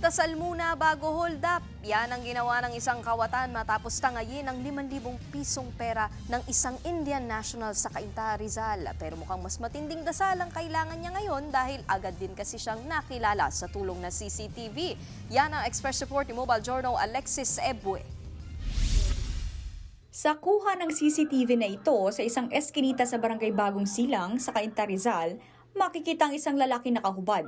Magdasal muna bago hold up. Yan ang ginawa ng isang kawatan matapos tangayin ang 5,000 pisong pera ng isang Indian national sa Cainta, Rizal. Pero mukhang mas matinding dasal ang kailangan niya ngayon dahil agad din kasi siyang nakilala sa tulong ng CCTV. Yan ang Express Report ni Mobile Journal Alexis Ebue. Sa kuha ng CCTV na ito sa isang eskinita sa Barangay Bagong Silang sa Cainta, Rizal, makikita ang isang lalaki nakahubad.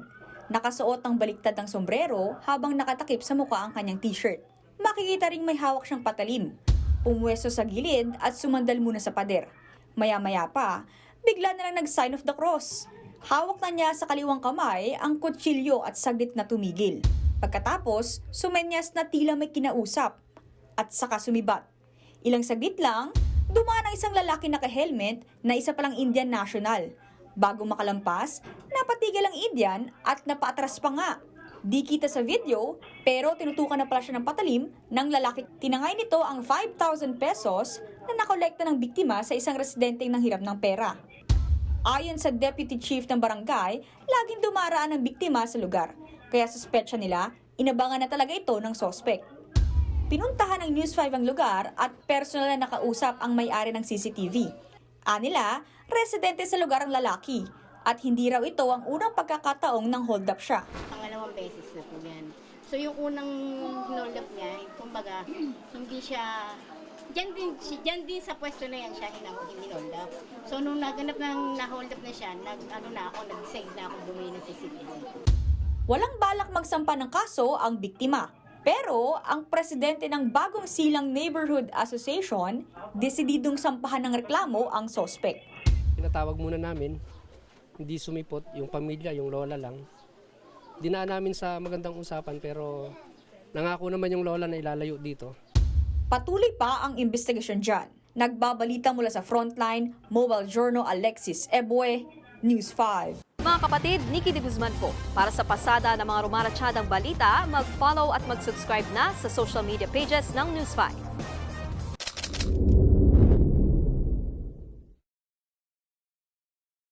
Nakasuot ng baliktad ng sombrero habang nakatakip sa mukha ang kanyang t-shirt. Makikita ring may hawak siyang patalim. Pumwesto sa gilid at sumandal muna sa pader. Maya-maya pa, bigla na lang nag-sign of the cross. Hawak na niya sa kaliwang kamay ang kutsilyo at saglit na tumigil. Pagkatapos, sumenyas na tila may kinausap at saka sumibat. Ilang saglit lang, dumaan ang isang lalaki naka-helmet na isa palang Indian national. Bago makalampas, napatigil ang Indian at napaatras pa nga. Di kita sa video, pero tinutukan na pala siya ng patalim ng lalaki. Tinangay nito ang 5,000 pesos na nakolekta ng biktima sa isang residenteng nanghiram ng pera. Ayon sa Deputy Chief ng Barangay, laging dumaraan ang biktima sa lugar. Kaya suspetsya nila, inabangan na talaga ito ng sospek. Pinuntahan ng News 5 ang lugar at personal na nakausap ang may-ari ng CCTV. Anila, residente sa lugar ang lalaki at hindi raw ito ang unang pagkakataong nang hold up siya. Pangalawang beses na po yan. So yung unang hold up niya, kumbaga, hindi siya, dyan din sa pwesto na yan siya hold up. So nung naganap ng na-hold up na siya, nag-decide na ako bumili ng CCTV. Walang balak magsampa ng kaso ang biktima. Pero ang presidente ng Bagong Silang Neighborhood Association, desididong sampahan ng reklamo ang sospek. Tinatawag muna namin, hindi sumipot, yung pamilya, yung lola lang. Dinaan namin sa magandang usapan pero nangako naman yung lola na ilalayo dito. Patuloy pa ang investigasyon dyan. Nagbabalita mula sa Frontline, Mobile Journal Alexis Ebue, News 5. Mga kapatid, Nikki de Guzman po. Para sa pasada ng mga rumaratsyadang balita, mag-follow at mag-subscribe na sa social media pages ng News 5.